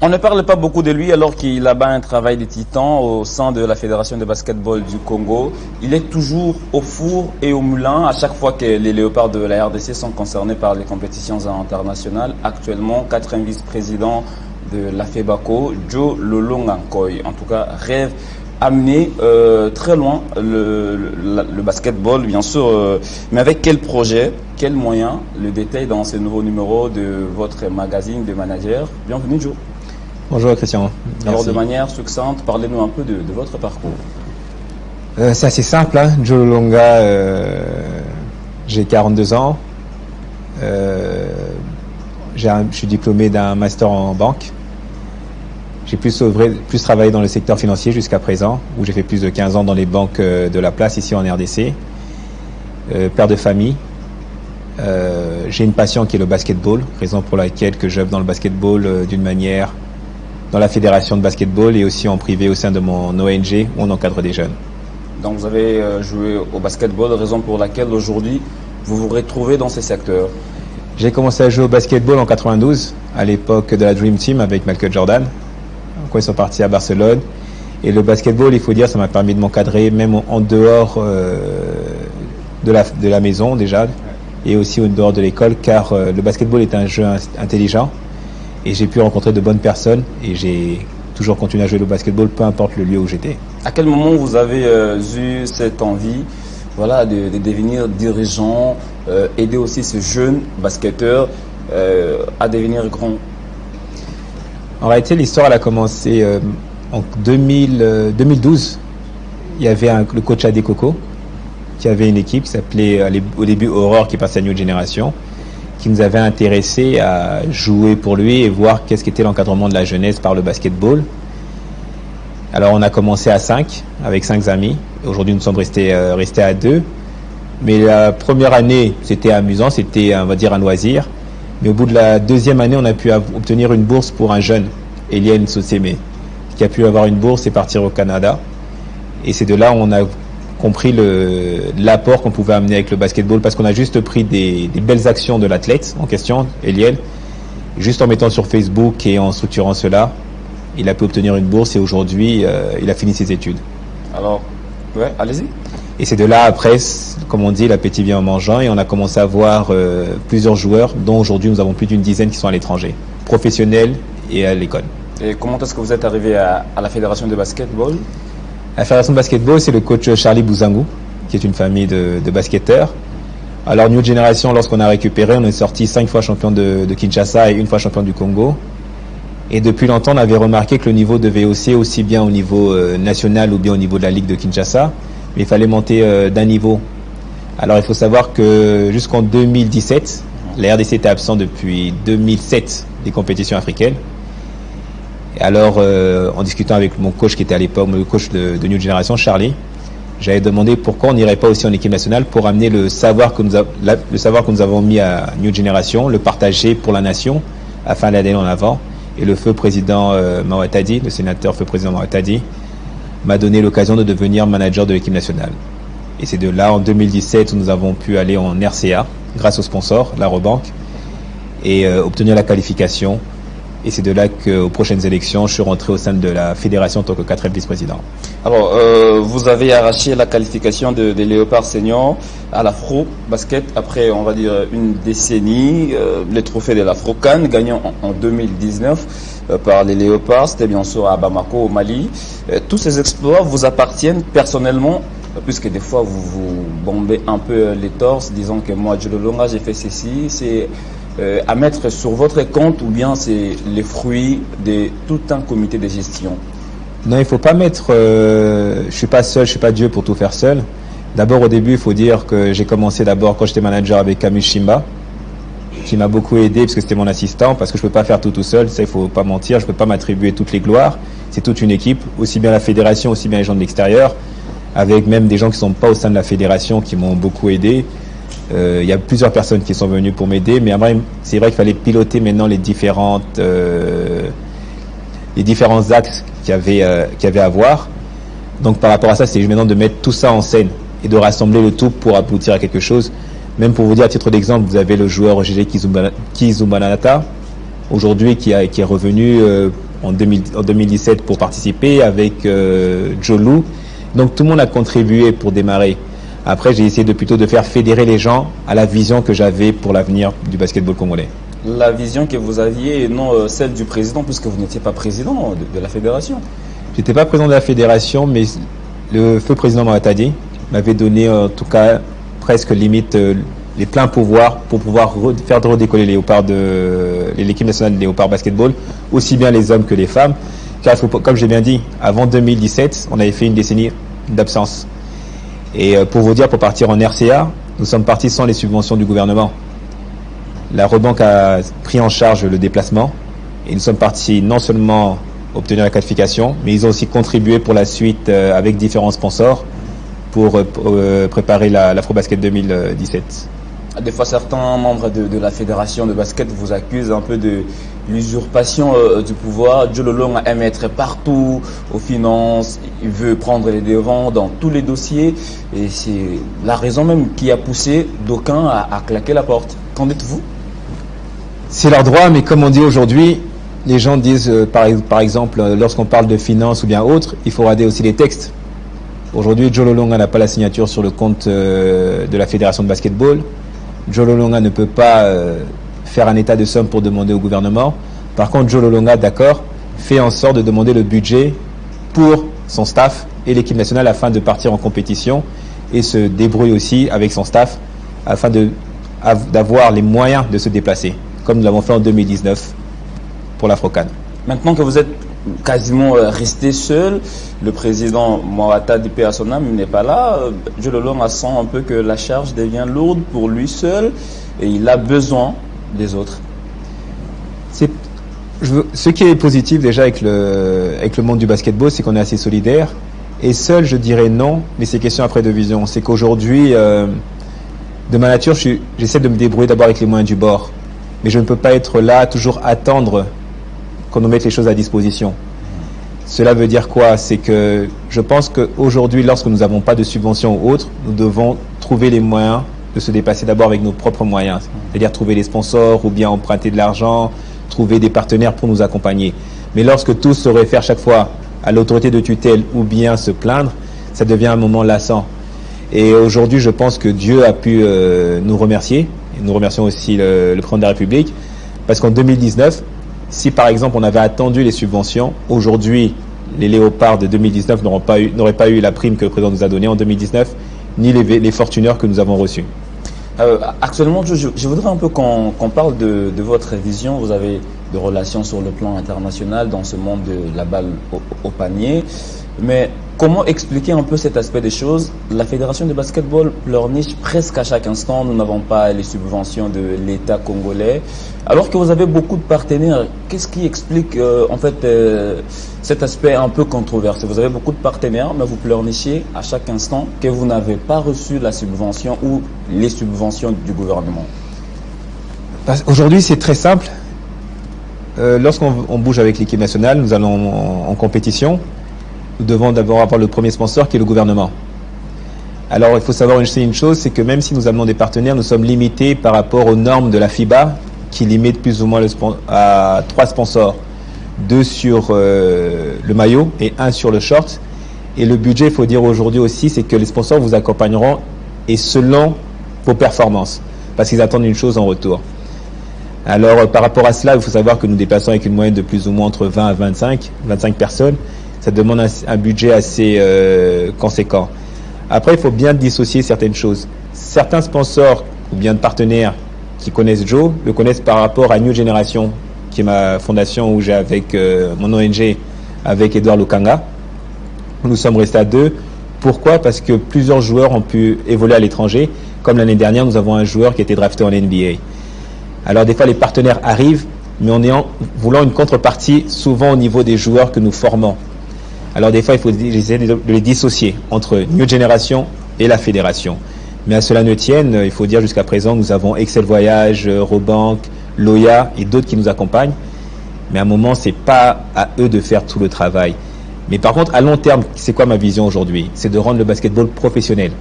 On ne parle pas beaucoup de lui alors qu'il a un travail de titan au sein de la Fédération de basketball du Congo. Il est toujours au four et au moulin à chaque fois que les léopards de la RDC sont concernés par les compétitions internationales. Actuellement, 4e vice-président de la FEBACO, Joe Lolongankoy. En tout cas, rêve amener très loin le basketball, bien sûr. Mais avec quel projet, quels moyens? Le détail dans ce nouveau numéro de votre magazine de manager. Bienvenue, Joe. Bonjour Christian. Alors de manière succincte, parlez-nous un peu de votre parcours. C'est assez simple, hein. Joe Lolonga, j'ai 42 ans. Je suis diplômé d'un master en banque. J'ai plus travaillé dans le secteur financier jusqu'à présent, où j'ai fait plus de 15 ans dans les banques de la place ici en RDC. Père de famille. J'ai une passion qui est le basketball, raison pour laquelle que j'œuvre dans le basketball d'une manière dans la fédération de basketball et aussi en privé au sein de mon ONG où on encadre des jeunes. Donc vous avez joué au basketball, raison pour laquelle aujourd'hui vous vous retrouvez dans ces secteurs. J'ai commencé à jouer au basketball en 92, à l'époque de la Dream Team avec Michael Jordan, quand ils sont partis à Barcelone. Et le basketball, il faut dire, ça m'a permis de m'encadrer même en dehors de la maison déjà et aussi en dehors de l'école, car le basketball est un jeu intelligent. Et j'ai pu rencontrer de bonnes personnes et j'ai toujours continué à jouer au basketball, peu importe le lieu où j'étais. À quel moment vous avez eu cette envie de devenir dirigeant, aider aussi ce jeune basketteur à devenir grand? En réalité, l'histoire elle a commencé en 2012. Il y avait le coach Adé Coco qui avait une équipe qui s'appelait au début Aurore, qui passait à New Generation, qui nous avait intéressés à jouer pour lui et voir qu'est-ce qu'était l'encadrement de la jeunesse par le basketball. Alors on a commencé à 5, avec 5 amis. Aujourd'hui nous sommes restés à 2. Mais la première année c'était amusant, c'était on va dire un loisir. Mais au bout de la deuxième année on a pu obtenir une bourse pour un jeune, Eliane Sotseme, qui a pu avoir une bourse et partir au Canada. Et c'est de là où on a compris l'apport qu'on pouvait amener avec le basketball, parce qu'on a juste pris des belles actions de l'athlète en question, Eliel, juste en mettant sur Facebook et en structurant cela, il a pu obtenir une bourse et aujourd'hui il a fini ses études. Alors, ouais, allez-y. Et c'est de là après, comme on dit, l'appétit vient en mangeant, et on a commencé à voir plusieurs joueurs, dont aujourd'hui nous avons plus d'une dizaine qui sont à l'étranger, professionnels et à l'école. Et comment est-ce que vous êtes arrivé à la fédération de basketball? La fédération de basketball, c'est le coach Charlie Bouzangou, qui est une famille de basketteurs. Alors, New Generation, lorsqu'on a récupéré, on est sorti 5 fois champion de Kinshasa et 1 fois champion du Congo. Et depuis longtemps, on avait remarqué que le niveau devait hausser aussi bien au niveau national ou bien au niveau de la Ligue de Kinshasa. Mais il fallait monter d'un niveau. Alors, il faut savoir que jusqu'en 2017, la RDC était absent depuis 2007 des compétitions africaines. Alors, en discutant avec mon coach qui était à l'époque, le coach de New Generation, Charlie, j'avais demandé pourquoi on n'irait pas aussi en équipe nationale pour amener le savoir que nous avons mis à New Generation, le partager pour la nation, afin d'aller en avant. Et le feu président Mawatadi, le sénateur feu président Mawatadi, m'a donné l'occasion de devenir manager de l'équipe nationale. Et c'est de là, en 2017, où nous avons pu aller en RCA, grâce au sponsor, la Robank, et obtenir la qualification. Et c'est de là qu'aux prochaines élections, je suis rentré au sein de la fédération en tant que 4e vice-président. Alors, vous avez arraché la qualification des Léopards seniors à l'Afro-Basket après, on va dire, une décennie. Le trophée de l'Afro-Can, gagné en 2019 par les Léopards, c'était bien sûr à Bamako, au Mali. Tous ces exploits vous appartiennent personnellement, puisque des fois vous bombez un peu les torses, disant que moi, Joe Lolonga, j'ai fait ceci. C'est à mettre sur votre compte, ou bien c'est les fruits de tout un comité de gestion? Non, il ne faut pas mettre... je ne suis pas seul, je ne suis pas Dieu pour tout faire seul. D'abord, au début, il faut dire que j'ai commencé d'abord quand j'étais manager avec Camus Chimba, qui m'a beaucoup aidé parce que c'était mon assistant, parce que je ne peux pas faire tout seul, ça il ne faut pas mentir, je ne peux pas m'attribuer toutes les gloires. C'est toute une équipe, aussi bien la fédération, aussi bien les gens de l'extérieur, avec même des gens qui ne sont pas au sein de la fédération qui m'ont beaucoup aidé. Il y a plusieurs personnes qui sont venues pour m'aider, mais c'est vrai qu'il fallait piloter maintenant les différents axes qu'il y avait à voir. Donc par rapport à ça, c'est maintenant de mettre tout ça en scène et de rassembler le tout pour aboutir à quelque chose. Même pour vous dire, à titre d'exemple, vous avez le joueur GG Kizumbanata, aujourd'hui qui est revenu en 2017 pour participer avec Jolou. Donc tout le monde a contribué pour démarrer. Après, j'ai essayé plutôt de faire fédérer les gens à la vision que j'avais pour l'avenir du basketball congolais. La vision que vous aviez et non celle du président, puisque vous n'étiez pas président de la fédération. Je n'étais pas président de la fédération, mais le feu président Mahatadi m'avait donné en tout cas presque limite les pleins pouvoirs pour pouvoir faire redécoller l'équipe nationale de Léopard Basketball, aussi bien les hommes que les femmes. Car comme j'ai bien dit, avant 2017, on avait fait une décennie d'absence. Et pour vous dire, pour partir en RCA, nous sommes partis sans les subventions du gouvernement. La Rebanque a pris en charge le déplacement et nous sommes partis non seulement obtenir la qualification, mais ils ont aussi contribué pour la suite avec différents sponsors pour préparer l'Afrobasket 2017. Des fois, certains membres de la fédération de basket vous accusent un peu de l'usurpation du pouvoir. Joe Lolong aime être partout, aux finances, il veut prendre les devants dans tous les dossiers. Et c'est la raison même qui a poussé d'aucuns à claquer la porte. Qu'en dites-vous? C'est leur droit, mais comme on dit aujourd'hui, les gens disent, par exemple, lorsqu'on parle de finances ou bien autre, il faut regarder aussi les textes. Aujourd'hui, Joe Lolong n'a pas la signature sur le compte de la fédération de basketball. Joe Lolonga ne peut pas faire un état de somme pour demander au gouvernement. Par contre, Joe Lolonga, d'accord, fait en sorte de demander le budget pour son staff et l'équipe nationale afin de partir en compétition et se débrouille aussi avec son staff afin d'avoir les moyens de se déplacer, comme nous l'avons fait en 2019 pour l'Afrocan. Maintenant que vous êtes quasiment resté seul, le président Moata Dipé Assonam n'est pas là. Joe Lolonga sent un peu que la charge devient lourde pour lui seul et il a besoin des autres. Ce qui est positif déjà avec le monde du basketball, c'est qu'on est assez solidaire. Et seul, je dirais non, mais c'est question après de vision. C'est qu'aujourd'hui, de ma nature, j'essaie de me débrouiller d'abord avec les moyens du bord. Mais je ne peux pas être là, toujours attendre qu'on nous mette les choses à disposition. Cela veut dire quoi? C'est que je pense qu'aujourd'hui, lorsque nous n'avons pas de subventions ou autres, nous devons trouver les moyens de se dépasser d'abord avec nos propres moyens. C'est-à-dire trouver des sponsors ou bien emprunter de l'argent, trouver des partenaires pour nous accompagner. Mais lorsque tout se réfère chaque fois à l'autorité de tutelle ou bien se plaindre, ça devient un moment lassant. Et aujourd'hui, je pense que Dieu a pu nous remercier. Et nous remercions aussi le président de la République, parce qu'en 2019, si par exemple on avait attendu les subventions, aujourd'hui les Léopards de 2019 n'auraient pas eu la prime que le président nous a donnée en 2019, ni les fortuneurs que nous avons reçus. Actuellement, je voudrais un peu qu'on parle de votre vision. Vous avez des relations sur le plan international dans ce monde de la balle au panier. Mais comment expliquer un peu cet aspect des choses? La fédération de basketball pleurniche presque à chaque instant. Nous n'avons pas les subventions de l'État congolais. Alors que vous avez beaucoup de partenaires, qu'est-ce qui explique cet aspect un peu controversé? Vous avez beaucoup de partenaires, mais vous pleurnichez à chaque instant que vous n'avez pas reçu la subvention ou les subventions du gouvernement. Aujourd'hui, c'est très simple. Lorsqu'on bouge avec l'équipe nationale, nous allons en compétition. Nous devons d'abord avoir le premier sponsor qui est le gouvernement. Alors il faut savoir une chose, c'est que même si nous amenons des partenaires, nous sommes limités par rapport aux normes de la FIBA qui limitent plus ou moins à 3 sponsors. 2 sur le maillot et 1 sur le short. Et le budget, il faut dire aujourd'hui aussi, c'est que les sponsors vous accompagneront et selon vos performances. Parce qu'ils attendent une chose en retour. Alors par rapport à cela, il faut savoir que nous déplaçons avec une moyenne de plus ou moins entre 20 à 25 personnes. Ça demande un budget assez conséquent. Après, il faut bien dissocier certaines choses. Certains sponsors ou bien de partenaires qui connaissent Joe le connaissent par rapport à New Generation, qui est ma fondation où j'ai avec mon ONG, avec Edouard Lukanga. Nous sommes restés à 2. Pourquoi? Parce que plusieurs joueurs ont pu évoluer à l'étranger. Comme l'année dernière, nous avons un joueur qui a été drafté en NBA. Alors des fois, les partenaires arrivent, mais en voulant une contrepartie, souvent au niveau des joueurs que nous formons. Alors des fois, il faut essayer de les dissocier entre New Generation et la fédération. Mais à cela ne tienne, il faut dire jusqu'à présent, nous avons Excel Voyage, Robank, Loya et d'autres qui nous accompagnent. Mais à un moment, c'est pas à eux de faire tout le travail. Mais par contre, à long terme, c'est quoi ma vision aujourd'hui? C'est de rendre le basketball professionnel.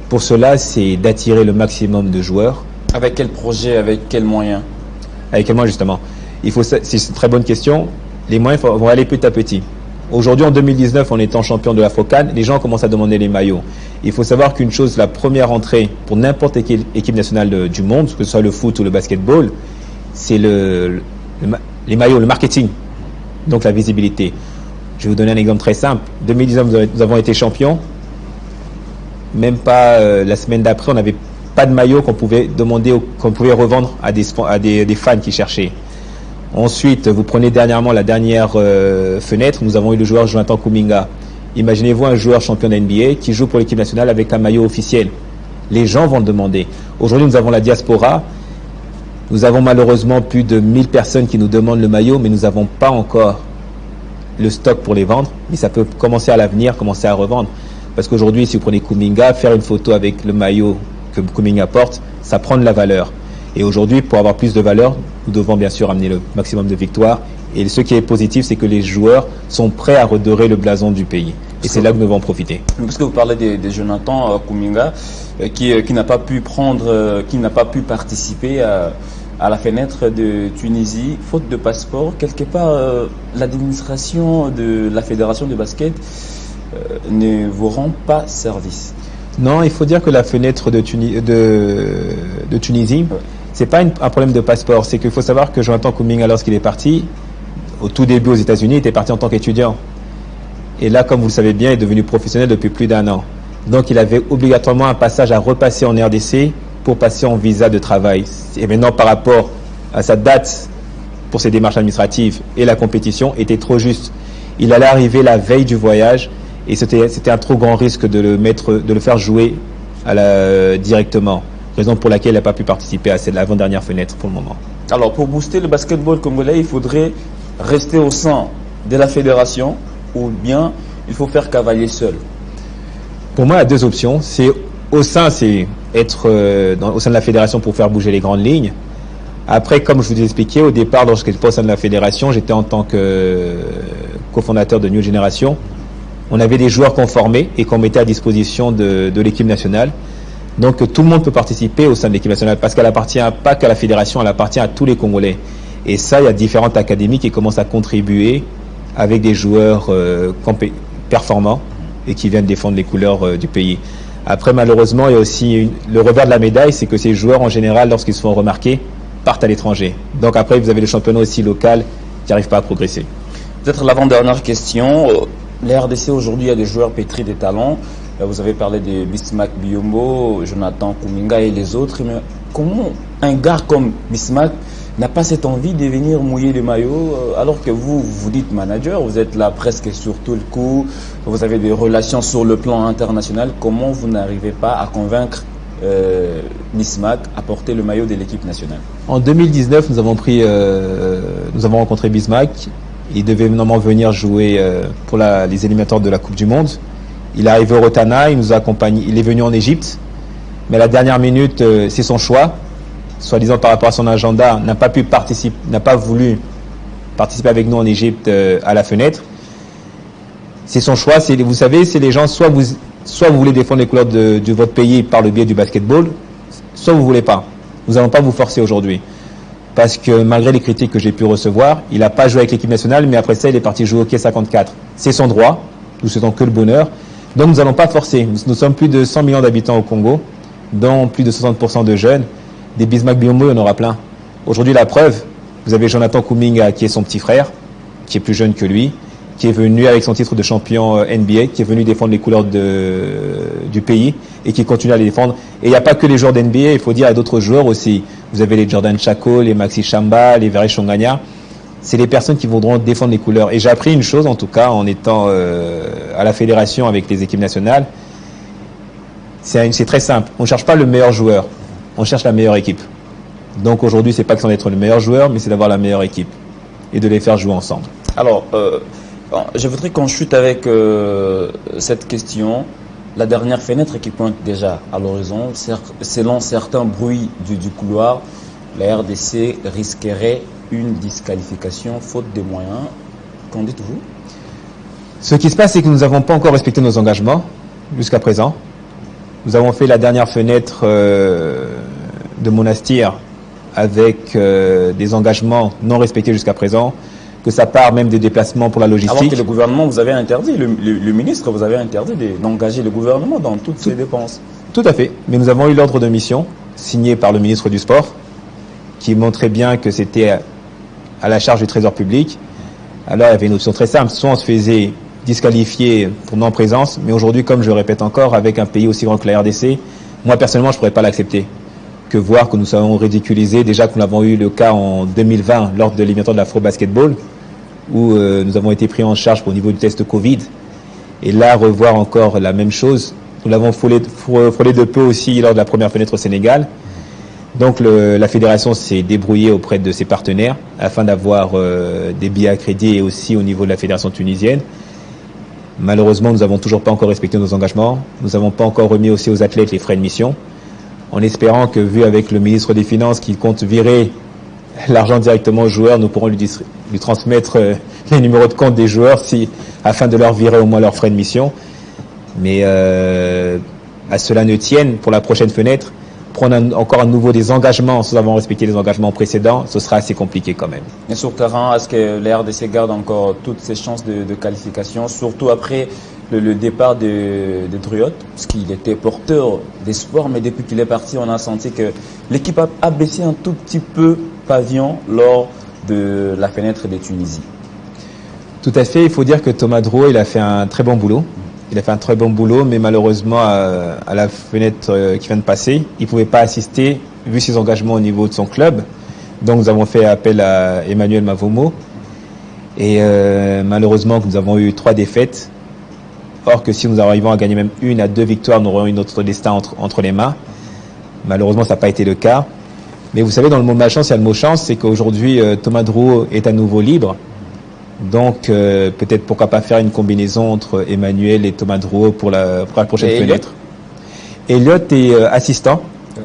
Pour cela, c'est d'attirer le maximum de joueurs. Avec quel projet, avec quels moyens? Avec quels moyens, justement? C'est une très bonne question. les moyens vont aller petit à petit. Aujourd'hui, en 2019, en étant champion de l'Afro-CAN, les gens commencent à demander les maillots. Il faut savoir qu'une chose, la première entrée pour n'importe quelle équipe nationale du monde, que ce soit le foot ou le basketball, c'est les maillots, le marketing, donc la visibilité. Je vais vous donner un exemple très simple. 2019, nous avons été champions. Même pas la semaine d'après, on n'avait pas de maillot qu'on pouvait demander, qu'on pouvait revendre à des fans qui cherchaient. Ensuite, vous prenez dernièrement la dernière fenêtre, nous avons eu le joueur Jonathan Kuminga. Imaginez-vous un joueur champion de NBA qui joue pour l'équipe nationale avec un maillot officiel. Les gens vont le demander. Aujourd'hui, nous avons la diaspora. Nous avons malheureusement plus de 1000 personnes qui nous demandent le maillot, mais nous n'avons pas encore le stock pour les vendre. Mais ça peut commencer à l'avenir, commencer à revendre. Parce qu'aujourd'hui, si vous prenez Kuminga, faire une photo avec le maillot que Kuminga porte, ça prend de la valeur. Et aujourd'hui, pour avoir plus de valeur, nous devons bien sûr amener le maximum de victoires. Et ce qui est positif, c'est que les joueurs sont prêts à redorer le blason du pays. Et c'est là que nous devons profiter. Parce que vous parlez de Jonathan Kuminga, qui n'a pas pu qui n'a pas pu participer à la fenêtre de Tunisie, faute de passeport. Quelque part, l'administration de la fédération de basket ne vous rend pas service. Non, il faut dire que la fenêtre de Tunisie, c'est pas un problème de passeport. C'est qu'il faut savoir que Jonathan Kuminga, lorsqu'il est parti, au tout début aux États-Unis, il était parti en tant qu'étudiant. Et là, comme vous le savez bien, il est devenu professionnel depuis plus d'1 an. Donc, il avait obligatoirement un passage à repasser en RDC pour passer en visa de travail. Et maintenant, par rapport à sa date pour ses démarches administratives et la compétition, était trop juste. Il allait arriver la veille du voyage et c'était un trop grand risque de le faire jouer directement. Raison pour laquelle il n'a pas pu participer à l'avant-dernière fenêtre pour le moment. Alors, pour booster le basketball congolais, il faudrait rester au sein de la fédération ou bien il faut faire cavalier seul? Pour moi, il y a deux options. C'est être au sein de la fédération pour faire bouger les grandes lignes. Après, comme je vous ai expliqué, au départ, lorsque j'étais au sein de la fédération, j'étais en tant que cofondateur de New Generation. On avait des joueurs qu'on formait et qu'on mettait à disposition de l'équipe nationale. Donc tout le monde peut participer au sein de l'équipe nationale parce qu'elle appartient pas qu'à la fédération, elle appartient à tous les Congolais. Et ça, il y a différentes académies qui commencent à contribuer avec des joueurs performants et qui viennent défendre les couleurs du pays. Après, malheureusement, il y a aussi le revers de la médaille, c'est que ces joueurs, en général, lorsqu'ils se font remarquer, partent à l'étranger. Donc après, vous avez le championnat aussi local qui n'arrive pas à progresser. Peut-être l'avant-dernière question. La RDC, aujourd'hui, il y a des joueurs pétris des talents. Vous avez parlé de Bismack Biyombo, Jonathan Kuminga et les autres. Mais comment un gars comme Bismack n'a pas cette envie de venir mouiller le maillot alors que vous dites manager, vous êtes là presque sur tout le coup, vous avez des relations sur le plan international. Comment vous n'arrivez pas à convaincre Bismack à porter le maillot de l'équipe nationale? En 2019, nous avons rencontré Bismack. Il devait normalement venir jouer pour les éliminatoires de la Coupe du Monde. Il est arrivé au Rotana, il nous a accompagnés. Il est venu en Égypte, mais à la dernière minute, c'est son choix. Soi-disant par rapport à son agenda, n'a pas voulu participer avec nous en Égypte à la fenêtre. C'est son choix. Vous savez, c'est les gens, soit vous voulez défendre les couleurs de votre pays par le biais du basketball, soit vous voulez pas. Nous n'allons pas vous forcer aujourd'hui. Parce que malgré les critiques que j'ai pu recevoir, il n'a pas joué avec l'équipe nationale, mais après ça, il est parti jouer au Hockey 54. C'est son droit. Nous souhaitons que le bonheur. Donc nous n'allons pas forcer. Nous sommes plus de 100 millions d'habitants au Congo, dont plus de 60% de jeunes. Des Bismack Biyombo, il y en aura plein. Aujourd'hui, la preuve, vous avez Jonathan Kuminga qui est son petit frère, qui est plus jeune que lui, qui est venu avec son titre de champion NBA, qui est venu défendre les couleurs du pays et qui continue à les défendre. Et il n'y a pas que les joueurs d'NBA, il faut dire, il y a d'autres joueurs aussi. Vous avez les Jordan Chako, les Maxi Chamba, les Verre Chongania. C'est les personnes qui voudront défendre les couleurs. Et j'ai appris une chose, en tout cas, en étant à la fédération avec les équipes nationales. C'est très simple. On ne cherche pas le meilleur joueur. On cherche la meilleure équipe. Donc aujourd'hui, c'est pas que c'en être le meilleur joueur, mais c'est d'avoir la meilleure équipe et de les faire jouer ensemble. Alors, je voudrais qu'on chute avec cette question. La dernière fenêtre qui pointe déjà à l'horizon, selon certains bruits du couloir, la RDC risquerait une disqualification faute de moyens. Qu'en dites-vous? Ce qui se passe, c'est que nous n'avons pas encore respecté nos engagements jusqu'à présent. Nous avons fait la dernière fenêtre de Monastir avec des engagements non respectés jusqu'à présent. que ça part même des déplacements pour la logistique. Alors que le gouvernement vous avait interdit, le ministre vous avait interdit d'engager le gouvernement dans toutes ces dépenses. Tout à fait. Mais nous avons eu l'ordre de mission signé par le ministre du Sport qui montrait bien que c'était à la charge du Trésor public. Alors il y avait une option très simple. Soit on se faisait disqualifier pour non-présence, mais aujourd'hui, comme je le répète encore, avec un pays aussi grand que la RDC, moi personnellement je ne pourrais pas l'accepter. Que voir que nous soyons ridiculisés, déjà que nous avons eu le cas en 2020 lors de l'éliminatoire de l'Afro-Basketball, où nous avons été pris en charge au niveau du test Covid. Et là, revoir encore la même chose. Nous l'avons frôlé de peu aussi lors de la première fenêtre au Sénégal. Donc la fédération s'est débrouillée auprès de ses partenaires afin d'avoir des billets à crédit et aussi au niveau de la fédération tunisienne. Malheureusement, nous n'avons toujours pas encore respecté nos engagements. Nous n'avons pas encore remis aussi aux athlètes les frais de mission, en espérant que, vu avec le ministre des Finances qui compte virer l'argent directement aux joueurs, nous pourrons lui transmettre les numéros de compte des joueurs afin de leur virer au moins leurs frais de mission. Mais à cela ne tienne, pour la prochaine fenêtre, prendre encore à nouveau des engagements sans avoir respecté les engagements précédents, ce sera assez compliqué quand même. Et sur le terrain, est-ce que la RDC garde encore toutes ses chances de qualification, surtout après le départ de Druot, parce qu'il était porteur d'espoir, mais depuis qu'il est parti, on a senti que l'équipe a baissé un tout petit peu pavillon lors de la fenêtre des Tunisie. Tout à fait, il faut dire que Thomas Drouot, il a fait un très bon boulot. Il a fait un très bon boulot, mais malheureusement, à la fenêtre qui vient de passer, il ne pouvait pas assister, vu ses engagements au niveau de son club. Donc nous avons fait appel à Emmanuel Mavomo. Et malheureusement, nous avons eu 3 défaites. Or que si nous arrivons à gagner même 1 à 2 victoires, nous aurions eu notre destin entre les mains. Malheureusement, ça n'a pas été le cas. Mais vous savez, dans le monde de la chance, il y a le mot chance, c'est qu'aujourd'hui, Thomas Drouot est à nouveau libre. Donc, peut-être pourquoi pas faire une combinaison entre Emmanuel et Thomas Drouot pour la prochaine fenêtre. Elliot est assistant.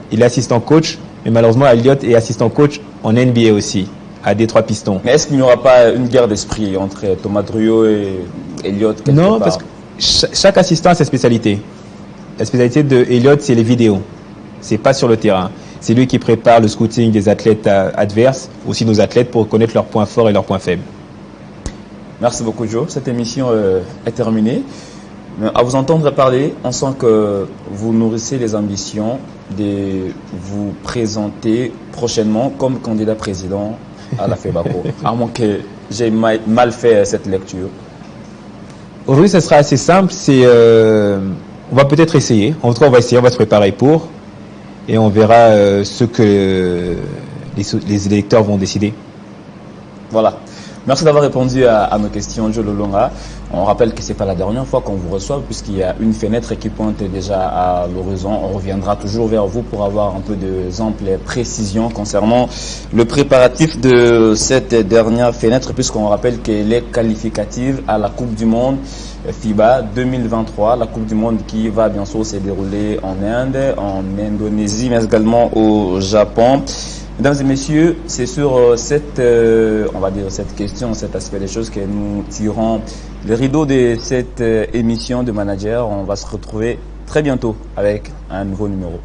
Il est assistant coach. Mais malheureusement, Elliot est assistant coach en NBA aussi, à Détroit Pistons. Mais est-ce qu'il n'y aura pas une guerre d'esprit entre Thomas Drouot et Elliot quelque Non, part? parce que chaque assistant a sa spécialité. La spécialité de Elliot, c'est les vidéos. C'est pas sur le terrain. C'est lui qui prépare le scouting des athlètes adverses, aussi nos athlètes, pour connaître leurs points forts et leurs points faibles. Merci beaucoup, Joe. Cette émission est terminée. Mais à vous entendre parler, on sent que vous nourrissez les ambitions de vous présenter prochainement comme candidat président à la FEBACO. À moins que j'ai mal fait cette lecture. Aujourd'hui, ça sera assez simple. On va peut-être essayer. En tout cas, on va essayer, on va se préparer pour. Et on verra ce que les électeurs vont décider. Voilà. Merci d'avoir répondu à nos questions, Joe Lolonga. On rappelle que ce n'est pas la dernière fois qu'on vous reçoit, puisqu'il y a une fenêtre qui pointe déjà à l'horizon. On reviendra toujours vers vous pour avoir un peu d'amples précisions concernant le préparatif de cette dernière fenêtre, puisqu'on rappelle qu'elle est qualificative à la Coupe du Monde FIBA 2023, la Coupe du Monde qui va bien sûr se dérouler en Inde, en Indonésie, mais également au Japon. Mesdames et messieurs, c'est sur cette question, cet aspect des choses que nous tirons le rideau de cette émission de Manager. On va se retrouver très bientôt avec un nouveau numéro.